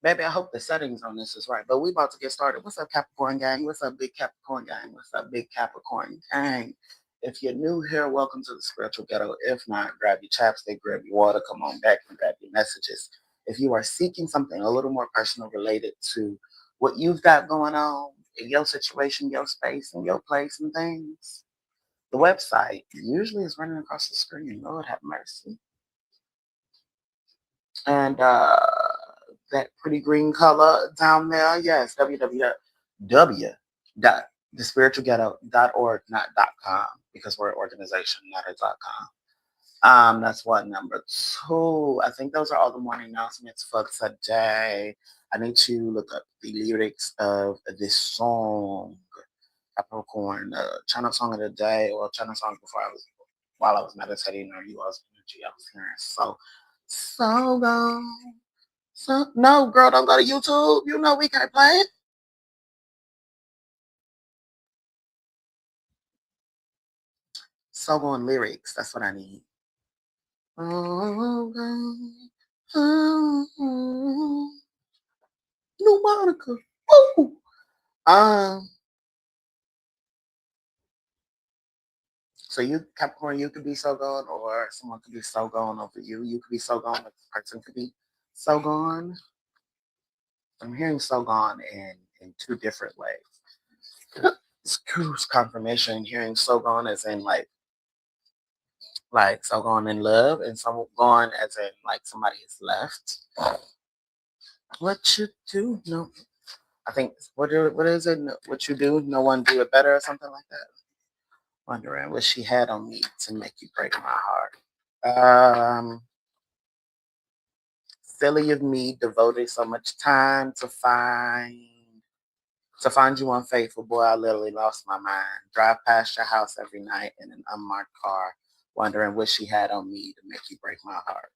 Baby, I hope the settings on this is right. But we about to get started. What's up, Capricorn gang? What's up, big Capricorn gang? What's up, big Capricorn gang? If you're new here, welcome to the Spiritual Ghetto. If not, grab your chapstick, grab your water, come on back and grab your messages. If you are seeking something a little more personal related to what you've got going on in your situation, your space, and your place and things, the website usually is running across the screen. Lord have mercy. And that pretty green color down there, yes, www.thespiritualghetto.org, not .com, because we're an organization, not a .com. That's what number two. I think those are all the morning announcements for today. I need to look up the lyrics of this song, Capricorn, channel song of the day, or channel song while I was meditating, or you all's energy I was hearing. So go. So no, girl, don't go to YouTube. You know we can't play it. So on lyrics, that's what I need. Oh, New Monica. Woo! Um, so you Capricorn, you could be so gone, or someone could be so gone over you. You could be so gone, but the person could be so gone. I'm hearing so gone in two different ways. It's cruise confirmation, hearing so gone as in like so gone in love, and so gone as in like somebody is left. What you do? No, I think what is it? What you do? No one do it better, or something like that. Wondering what she had on me to make you break my heart. Silly of me, devoted so much time to find you unfaithful, boy. I literally lost my mind. Drive past your house every night in an unmarked car, wondering what she had on me to make you break my heart.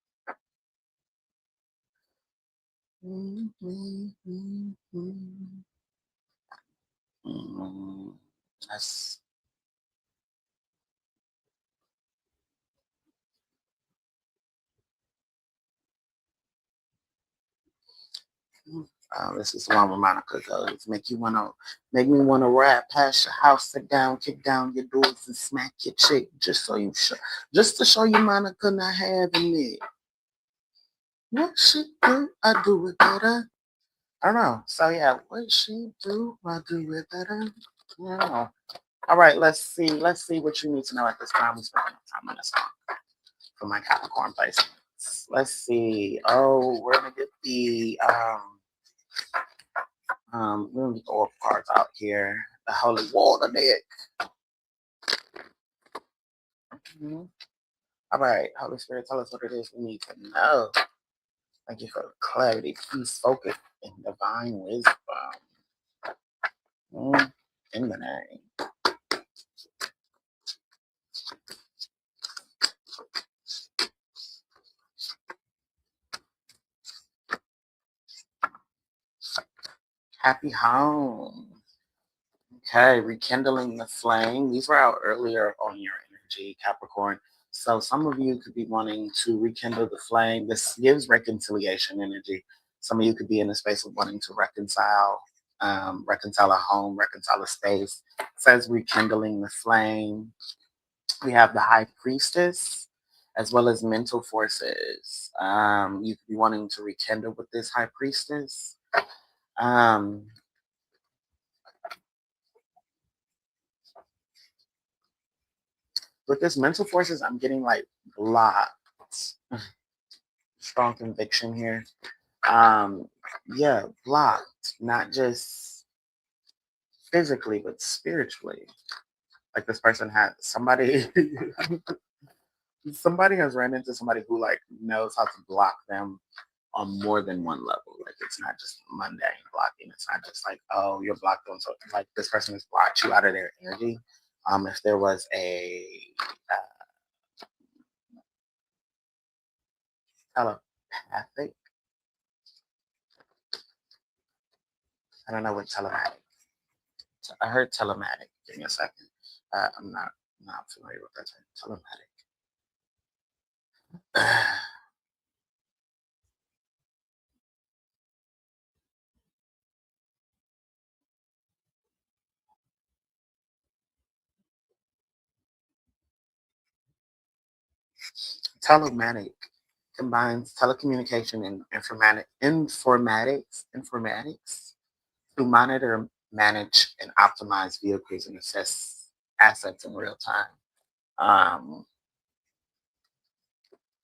That's this is the one where Monica goes. Make me wanna ride past your house, sit down, kick down your doors, and smack your chick, just to show you Monica not having it. What she do, I do it better. I don't know. So yeah, what she do, I do it better. I don't know. All right, let's see. Let's see what you need to know at this time. We spent enough time on this song for my Capricorn placements. Let's see. Oh, we're gonna get the we're gonna get the oracle cards out here. The holy water deck. Mhm. All right, Holy Spirit, tell us what it is we need to know. Thank you for clarity, peace, focus, and divine wisdom. In the name. Happy home. Okay, rekindling the flame. These were out earlier on your energy, Capricorn. So some of you could be wanting to rekindle the flame. This gives reconciliation energy. Some of you could be in a space of wanting to reconcile a home, reconcile a space. It says rekindling the flame. We have the High Priestess, as well as mental forces. You could be wanting to rekindle with this High Priestess. Um, with this mental forces, I'm getting like blocked. Strong conviction here. Um, yeah, blocked, not just physically, but spiritually. Like this person had somebody somebody has ran into somebody who like knows how to block them on more than one level. Like it's not just mundane blocking. It's not just like, oh, you're blocked on something. Like this person has blocked you out of their energy. If there was a telepathic, I don't know what telematic. I heard telematic. Give me a second. I'm not familiar with that term. Telematic. Telematic combines telecommunication and informatics to monitor, manage, and optimize vehicles and assess assets in real time.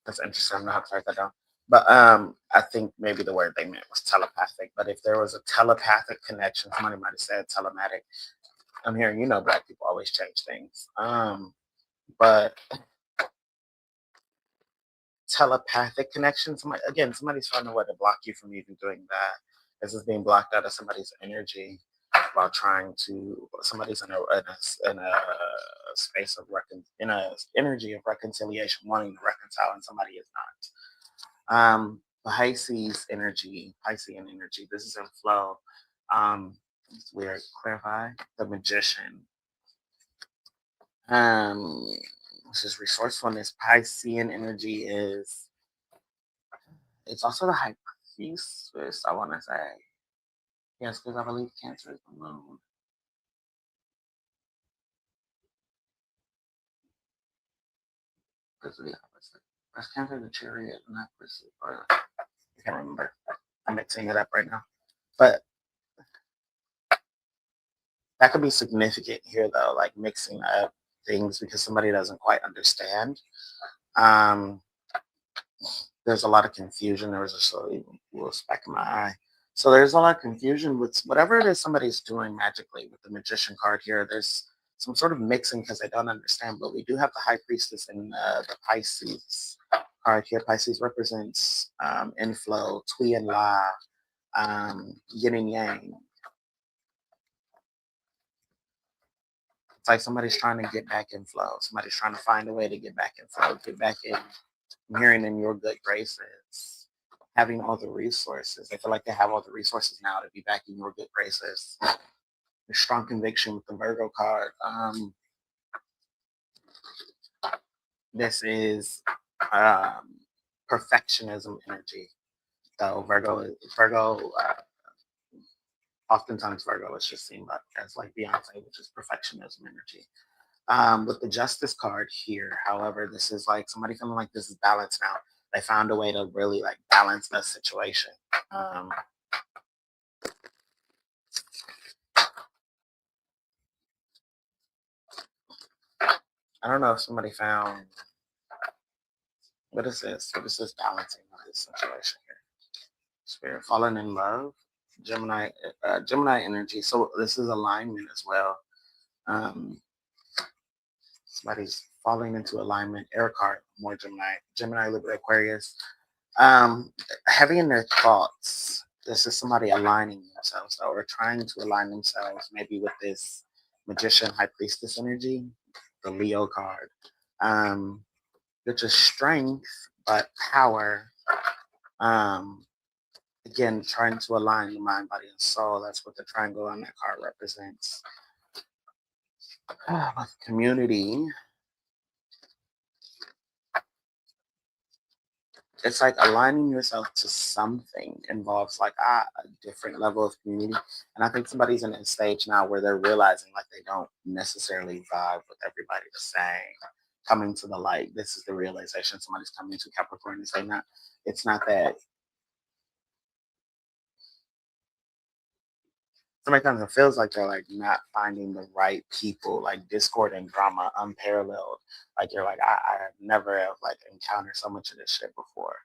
That's interesting. I'm not how to write that down. But I think maybe the word they meant was telepathic. But if there was a telepathic connection, somebody might have said telematic. I'm hearing, Black people always change things. But telepathic connection, somebody's finding a way to block you from even doing that. This is being blocked out of somebody's energy while trying to. Somebody's in a space of in a energy of reconciliation, wanting to reconcile, and somebody is not. Piscean energy. This is in flow. It's weird. Clarify the magician. This is resourcefulness. Piscean energy is. It's also the high priestess, I want to say. Yes, because I believe Cancer is the moon. Because of the opposite. Breast Cancer, the chariot, and that priestess. I can't remember. I'm mixing it up right now. But that could be significant here, though, like mixing up things because somebody doesn't quite understand. There's a lot of confusion. There was a little speck in my eye. So there's a lot of confusion with whatever it is somebody's doing magically with the magician card here. There's some sort of mixing because they don't understand. But we do have the high priestess in the Pisces card here. Pisces represents inflow, Tui and La, yin and yang. It's like somebody's trying to get back in flow. Somebody's trying to find a way to get back in flow, get back in, hearing in your good graces, having all the resources. They feel like they have all the resources now to be back in your good graces. The strong conviction with the Virgo card. This is perfectionism energy. So Virgo, oftentimes Virgo is just seen as like Beyonce, which is perfectionism energy. With the Justice card here, however, this is like somebody feeling like this is balanced now. They found a way to really like balance the situation. I don't know if somebody found what is this? What is this balancing of this situation here? Spirit falling in love, Gemini energy. So this is alignment as well. Somebody's falling into alignment. Air card, more Gemini, Libra, Aquarius. Heavy in their thoughts. This is somebody aligning themselves or trying to align themselves, maybe with this magician, high priestess energy, the Leo card. Which is strength, but power. Again, trying to align the mind, body, and soul. That's what the triangle on that card represents. With community, it's like aligning yourself to something involves like a different level of community. And I think somebody's in a stage now where they're realizing like they don't necessarily vibe with everybody the same. Coming to the light. This is the realization somebody's coming to Capricorn and saying that it's not that sometimes it feels like they're like not finding the right people, like discord and drama unparalleled. Like you're like, I have never like encountered so much of this shit before.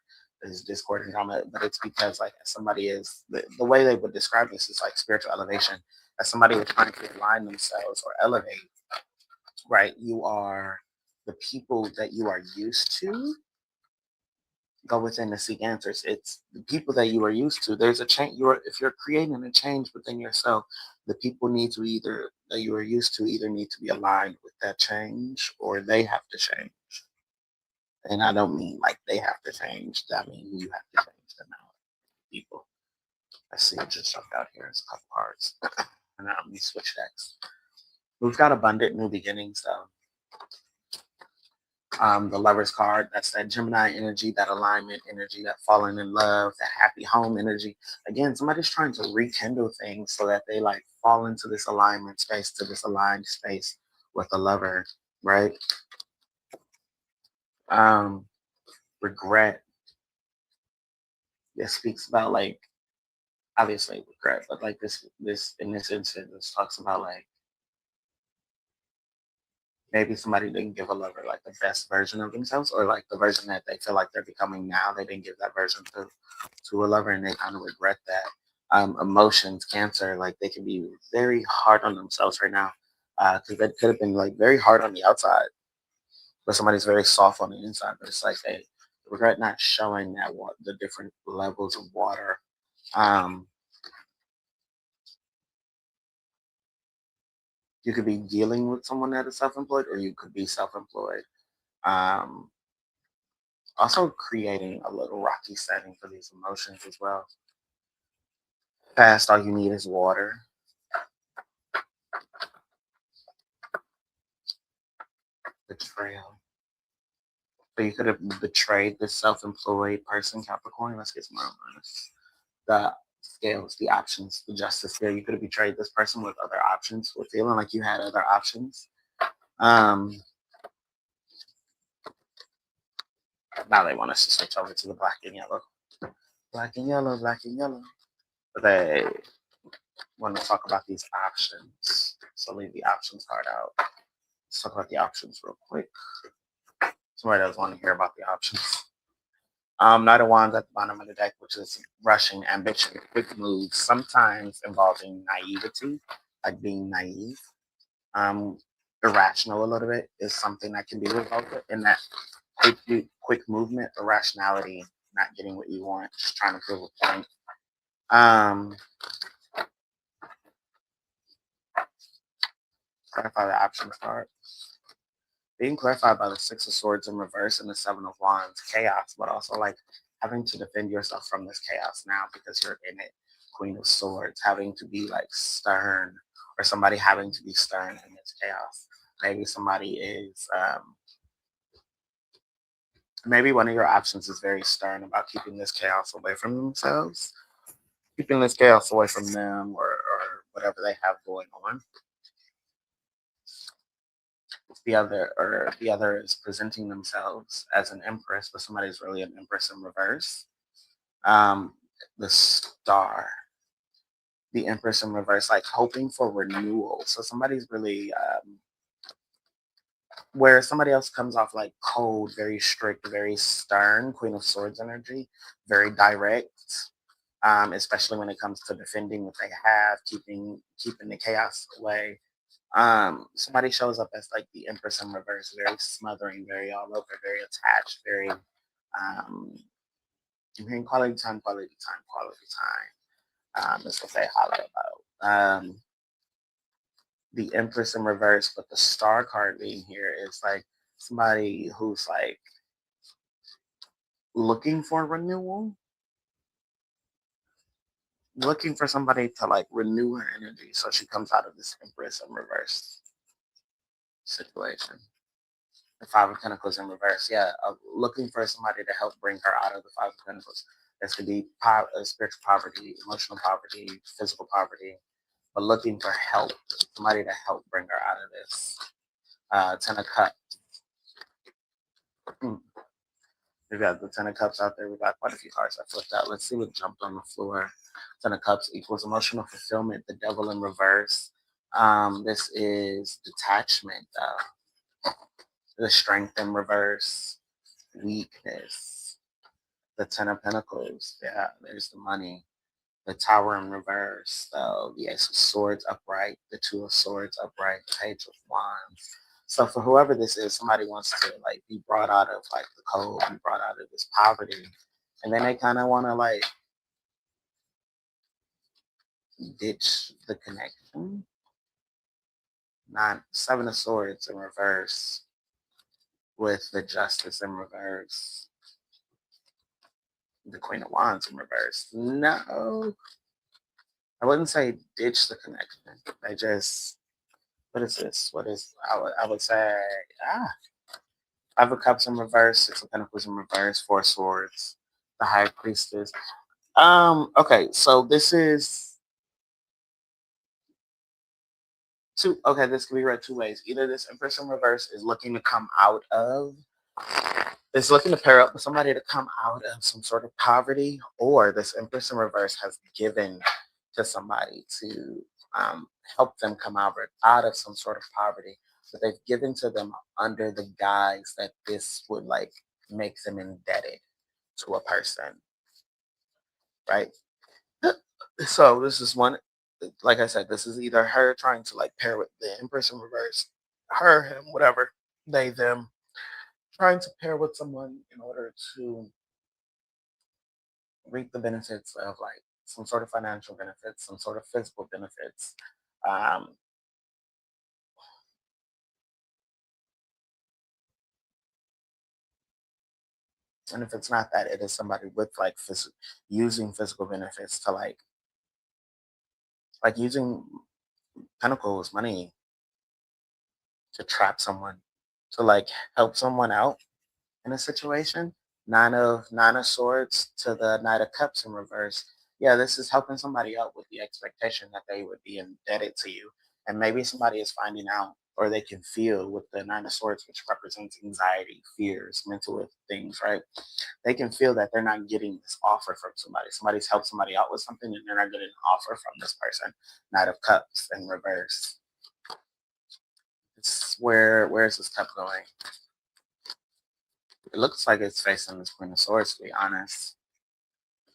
This discord and drama, but it's because like somebody is the way they would describe this is like spiritual elevation. As somebody is trying to align themselves or elevate, right? You are the people that you are used to go within to seek answers. It's the people that you are used to. There's a change. If you're creating a change within yourself, the people need to either that you are used to either need to be aligned with that change or they have to change. And I don't mean like they have to change. I mean you have to change them out. People. I see it just jumped out here. It's a couple cards. And now let me switch decks. We've got abundant new beginnings though. The Lover's card, that's that Gemini energy, that alignment energy, that falling in love, that happy home energy. Again, somebody's trying to rekindle things so that they like fall into this alignment space, to this aligned space with the lover, right? Regret. This speaks about like obviously regret, but like this in this instance, this talks about like maybe somebody didn't give a lover like the best version of themselves, or like the version that they feel like they're becoming now. They didn't give that version to a lover, and they kind of regret that. Emotions, Cancer, like they can be very hard on themselves right now because they could have been like very hard on the outside, but somebody's very soft on the inside. But it's like they regret not showing that the different levels of water. Um, you could be dealing with someone that is self-employed, or you could be self-employed. Um, Also creating a little rocky setting for these emotions as well. Fast, all you need is water. Betrayal. So you could have betrayed this self-employed person, Capricorn. Let's get some more honest. The scales, the options, the justice scale. You could have betrayed this person with other options, with feeling like you had other options. Um, Now they want us to switch over to the black and yellow. Black and yellow, black and yellow. But they want to talk about these options. So leave the options card out. Let's talk about the options real quick. Somebody does want to hear about the options. Knight of Wands at the bottom of the deck, which is rushing, ambition, quick moves, sometimes involving naivety, like being naive. Um, Irrational a little bit is something that can be revolved in that quick movement, irrationality, not getting what you want, just trying to prove a point. Clarify the options card. Being clarified by the Six of Swords in reverse and the Seven of Wands, chaos, but also like having to defend yourself from this chaos now because you're in it. Queen of Swords, having to be like stern, or somebody having to be stern in this chaos. Maybe somebody is, maybe one of your options is very stern about keeping this chaos away from themselves, keeping this chaos away from them, or whatever they have going on. The other is presenting themselves as an empress, but somebody's really an empress in reverse. The Star, the empress in reverse, like hoping for renewal. So somebody's really where somebody else comes off like cold, very strict, very stern, Queen of Swords energy, very direct. Especially when it comes to defending what they have, keeping the chaos away. Somebody shows up as like the Empress in reverse, very smothering, very all over, very attached, very I'm hearing quality time, quality time, quality time. That's what they holler about. The Empress in reverse, but the Star card being here is like somebody who's like looking for renewal, looking for somebody to like renew her energy, so she comes out of this Empress in reverse situation. The Five of Pentacles in reverse. Yeah, looking for somebody to help bring her out of the Five of Pentacles. This could be spiritual poverty, emotional poverty, physical poverty, but looking for help, somebody to help bring her out of this. Ten of Cups. We've got the Ten of Cups out there. We've got quite a few cards I flipped out. Let's see what jumped on the floor. Ten of Cups equals emotional fulfillment. The Devil in reverse. This is detachment. The Strength in reverse. Weakness. The Ten of Pentacles. Yeah, there's the money. The Tower in reverse. So the Ace of Swords upright. The Two of Swords upright. The Page of Wands. So for whoever this is, somebody wants to like be brought out of like the cold, be brought out of this poverty, and then they kind of want to like ditch the connection. Seven of Swords in reverse with the Justice in reverse. The Queen of Wands in reverse. No, I wouldn't say ditch the connection. They just, what is this? What is, I would say, Five of Cups in reverse, Six of Pentacles in reverse, Four of Swords, the High Priestess. Okay, so this is two. Okay, this can be read two ways. Either this Empress in reverse is looking to come out of is looking to pair up with somebody to come out of some sort of poverty, or this Empress in reverse has given to somebody to help them come out of some sort of poverty, but they've given to them under the guise that this would like make them indebted to a person, right? So this is one, like I said, this is either her trying to like pair with the Empress in reverse, her, him, whatever, they, them, trying to pair with someone in order to reap the benefits of like some sort of financial benefits, some sort of physical benefits. Um, and if it's not that, it is somebody with like using physical benefits to like using pentacles, money to trap someone, to like help someone out in a situation. Nine of Swords to the Knight of Cups in reverse. Yeah, this is helping somebody out with the expectation that they would be indebted to you. And maybe somebody is finding out, or they can feel with the Nine of Swords, which represents anxiety, fears, mental things, right? They can feel that they're not getting this offer from somebody. Somebody's helped somebody out with something and they're not getting an offer from this person. Knight of Cups in reverse. It's where is this cup going? It looks like it's facing this Queen of Swords, to be honest.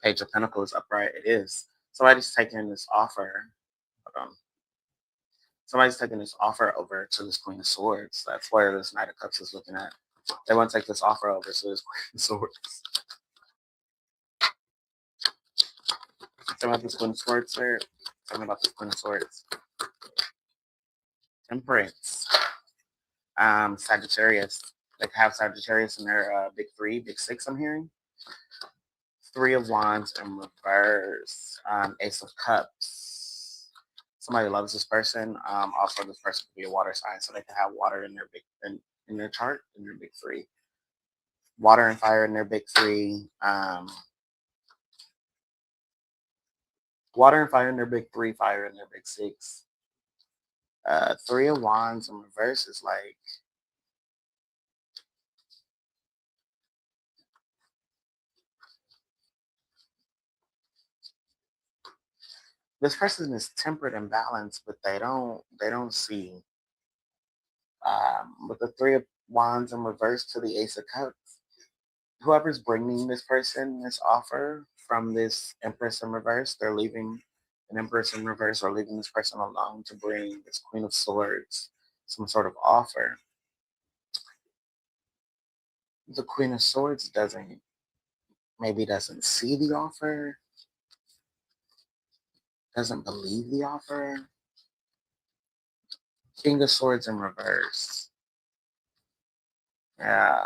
Page of Pentacles upright. It is. Somebody's taking this offer. Hold on. Somebody's taking this offer over to this Queen of Swords. That's where this Knight of Cups is looking at. They want to take this offer over to this Queen of Swords. Tell me about this Queen of Swords, sir. Tell me about this Queen of Swords. Temperance. Sagittarius. They have Sagittarius in their big three, big six, I'm hearing. Three of Wands in reverse. Ace of Cups. Somebody loves this person. Also, this person could be a water sign, so they can have water in their in their chart, in their big three. Water and fire in their big three. Water and fire in their big three, fire in their big six. Three of Wands in reverse is like, this person is tempered and balanced, but they don't see. With the Three of Wands in reverse to the Ace of Cups, whoever's bringing this person this offer from this Empress in reverse, they're leaving an Empress in reverse or leaving this person alone to bring this Queen of Swords some sort of offer. The Queen of Swords doesn't see the offer, doesn't believe the offer. King of Swords in reverse. Yeah.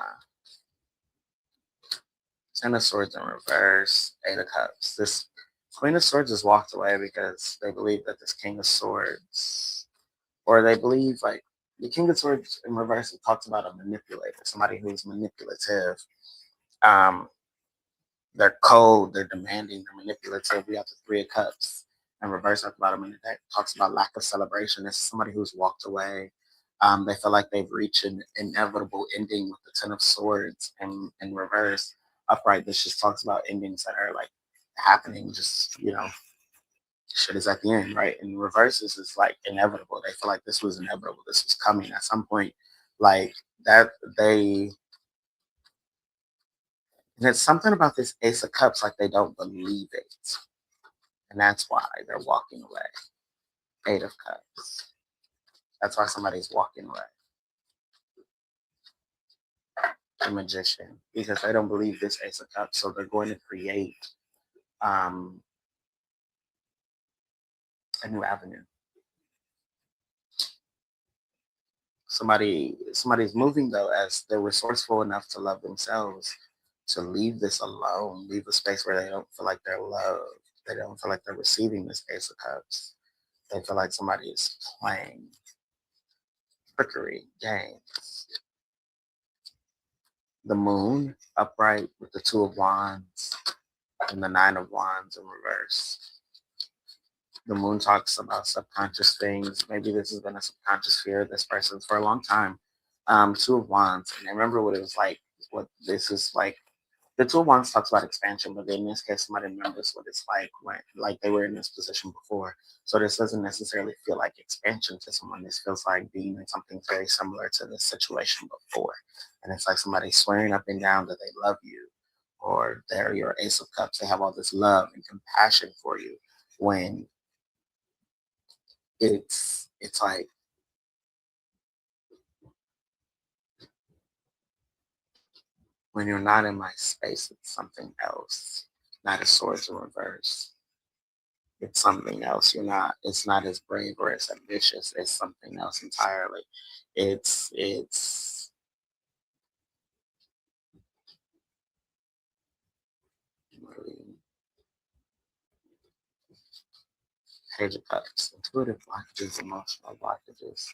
Ten of Swords in reverse. Eight of Cups. This Queen of Swords has walked away because they believe that this King of Swords, or they believe like the King of Swords in reverse, it talks about a manipulator, somebody who's manipulative. Um, they're cold, they're demanding, they're manipulative. We have the Three of Cups in reverse. Talks about them, and that talks about lack of celebration. This is somebody who's walked away. They feel like they've reached an inevitable ending with the Ten of Swords in reverse. Upright, this just talks about endings that are like happening. Just shit is at the end, right? In reverse, this is like inevitable. They feel like this was inevitable. This was coming at some point, like that. And it's something about this Ace of Cups, like they don't believe it, and that's why they're walking away. Eight of Cups. That's why somebody's walking away. The Magician, because they don't believe this Ace of Cups, so they're going to create a new avenue. Somebody's moving though, as they're resourceful enough to love themselves, to leave this alone, leave a space where they don't feel like they're loved. They don't feel like they're receiving this Ace of Cups. They feel like somebody is playing trickery games. The Moon upright with the Two of Wands and the Nine of Wands in reverse. The Moon talks about subconscious things. Maybe this has been a subconscious fear of this person for a long time. Two of Wands, and I remember what it was like what this is like. The Two of Wands talks about expansion, but in this case, somebody remembers what it's like when, like, they were in this position before. So this doesn't necessarily feel like expansion to someone. This feels like being in something very similar to this situation before. And it's like somebody swearing up and down that they love you, or they're your Ace of Cups. They have all this love and compassion for you when it's like, when you're not in my space, it's something else. Not a Swords in reverse. It's something else. It's not as brave or as ambitious. It's something else entirely. It's Page of Cups, intuitive blockages, emotional blockages.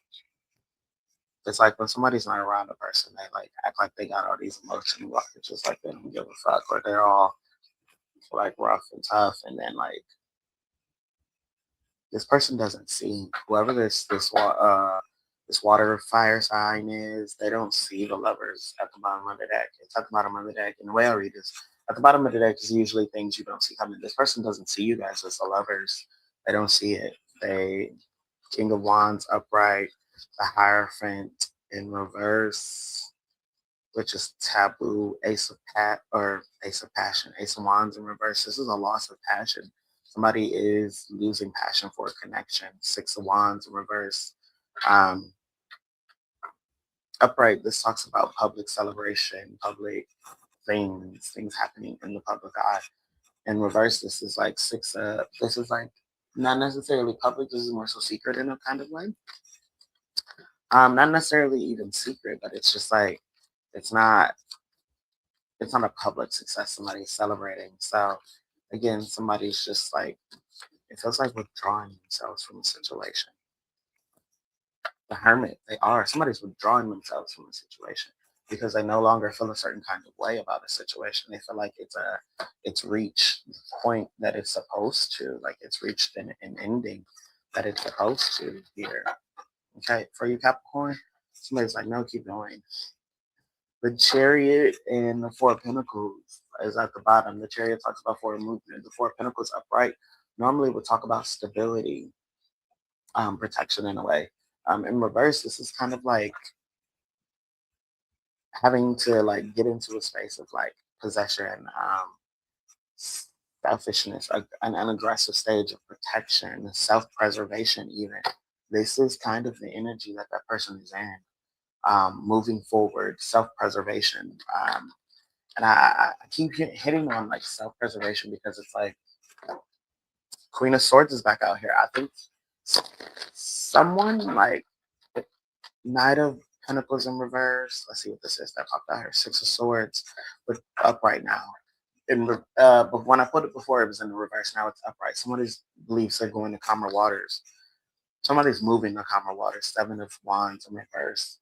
It's like when somebody's not around a person, they like act like they got all these emotional blockages, like they don't give a fuck, or they're all like rough and tough, and then like this person doesn't see whoever this water fire sign is. They don't see the lovers at the bottom of the deck. It's at the bottom of the deck, and the way I read this, at the bottom of the deck is usually things you don't see coming. This person doesn't see you guys as the lovers. They don't see it. They King of Wands upright, the Hierophant in reverse, which is taboo, Ace of Passion, Ace of Wands in reverse. This is a loss of passion. Somebody is losing passion for a connection. Six of Wands in reverse. Um, Upright, this talks about public celebration, public things happening in the public eye. In reverse, this is like this is like not necessarily public, this is more so secret in a kind of way. Not necessarily even secret, but it's just like it's not a public success somebody's celebrating. So again, somebody's just like, it feels like withdrawing themselves from a situation. The Hermit, somebody's withdrawing themselves from a situation because they no longer feel a certain kind of way about a situation. They feel like it's reached the point that it's supposed to, like it's reached an ending that it's supposed to here. Okay, for you Capricorn, somebody's like, no, keep going. The Chariot and the Four of Pentacles is at the bottom. The Chariot talks about forward movement. The Four of Pentacles upright normally would talk about stability, protection in a way. In reverse, this is kind of like having to like get into a space of like possession, selfishness, an aggressive stage of protection, self-preservation even. This is kind of the energy that that person is in. Moving forward, self-preservation. And I keep hitting on like self-preservation because it's like Queen of Swords is back out here. I think someone like Knight of Pentacles in reverse. Let's see what this is that popped out here. Six of Swords, but upright now. But when I put it before, it was in the reverse. Now it's upright. Somebody believes they're going to calmer waters. Somebody's moving to calmer waters. Seven of Wands in reverse.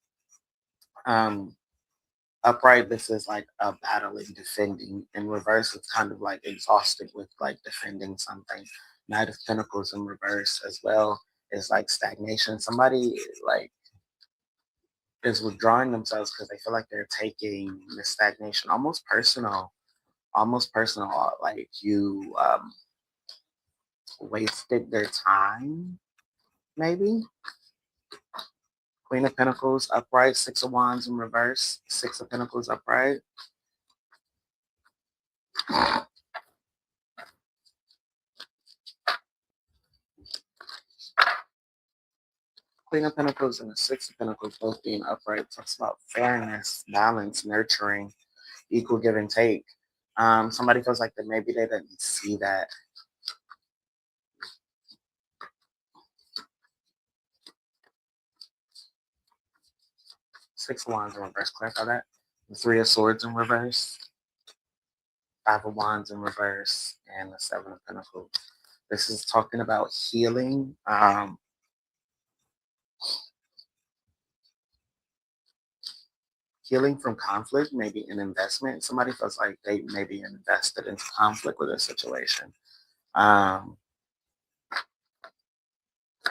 Upright, this is like a battling, defending. In reverse, it's kind of like exhausted with like defending something. Knight of Pentacles in reverse as well is like stagnation. Somebody like is withdrawing themselves because they feel like they're taking the stagnation almost personal. Almost personal, like you wasted their time, maybe. Queen of Pentacles upright, Six of Wands in reverse, Six of Pentacles upright. Queen of Pentacles and the Six of Pentacles both being upright talks about fairness, balance, nurturing, equal give and take. Somebody feels like that maybe they didn't see that. Six of Wands in reverse, clarify that. The Three of Swords in reverse, Five of Wands in reverse, and the Seven of Pentacles. This is talking about healing. Healing from conflict, maybe an investment. Somebody feels like they maybe invested into conflict with a situation. Five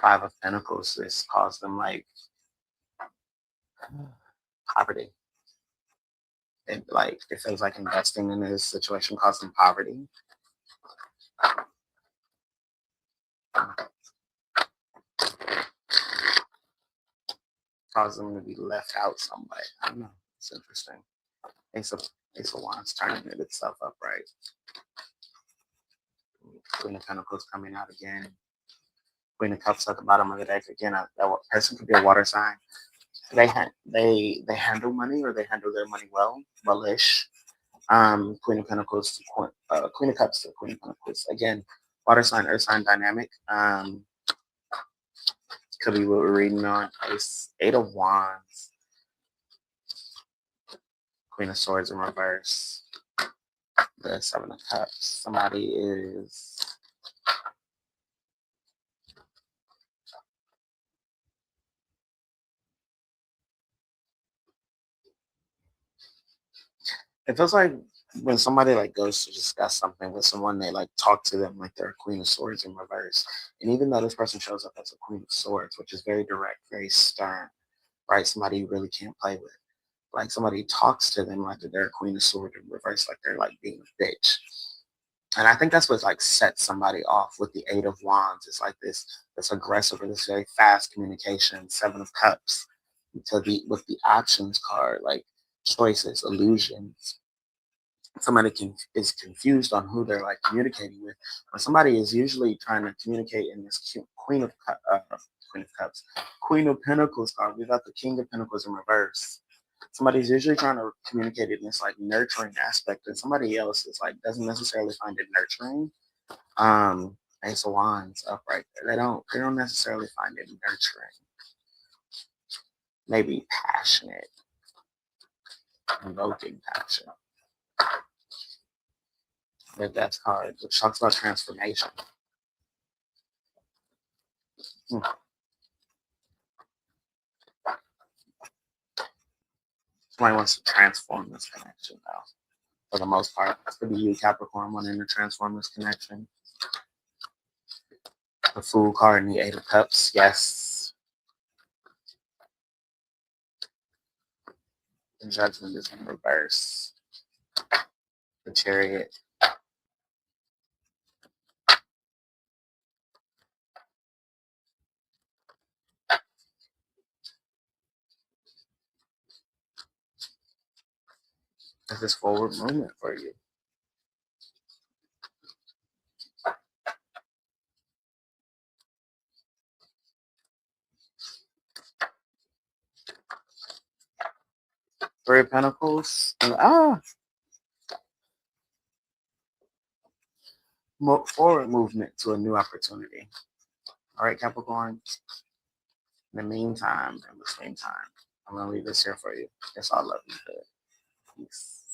of Pentacles, this caused them like poverty. it feels like investing in this situation caused them poverty. Caused them to be left out some way. I don't know. It's interesting. Ace of Wands turning itself upright. Queen of Pentacles coming out again. Queen of Cups at the bottom of the deck again. That person could be a water sign. They handle money, or they handle their money well-ish. Queen of Pentacles to Queen of Cups to Queen of Pentacles. Again, water sign, earth sign dynamic. Could be what we're reading on. Eight of Wands. Queen of Swords in reverse. The Seven of Cups. Somebody is... It feels like when somebody like goes to discuss something with someone, they like talk to them like they're a Queen of Swords in reverse. And even though this person shows up as a Queen of Swords, which is very direct, very stern, right? Somebody you really can't play with. Like somebody talks to them like they're a Queen of Swords in reverse, like they're like being a bitch. And I think that's what like sets somebody off with the Eight of Wands. It's like this aggressive or this very fast communication. Seven of Cups with the options card, like choices, illusions. Somebody is confused on who they're like communicating with. Or somebody is usually trying to communicate in this Queen of Cups, Queen of Pentacles card. We got the King of Pentacles in reverse. Somebody's usually trying to communicate in this like nurturing aspect, and somebody else is like doesn't necessarily find it nurturing. Ace of Wands up right there. They don't necessarily find it nurturing. Maybe passionate, invoking passion. If that's hard, which talks about transformation. Somebody wants to transform this connection, though. For the most part, that's for you, Capricorn, wanting to transform this connection. The Fool card and the Eight of Cups, yes. The Judgment is in reverse. The Chariot. This is forward movement for you. Three of Pentacles. Forward movement to a new opportunity. All right, Capricorn. In the meantime, in between time, I'm going to leave this here for you. It's all love and good. Peace.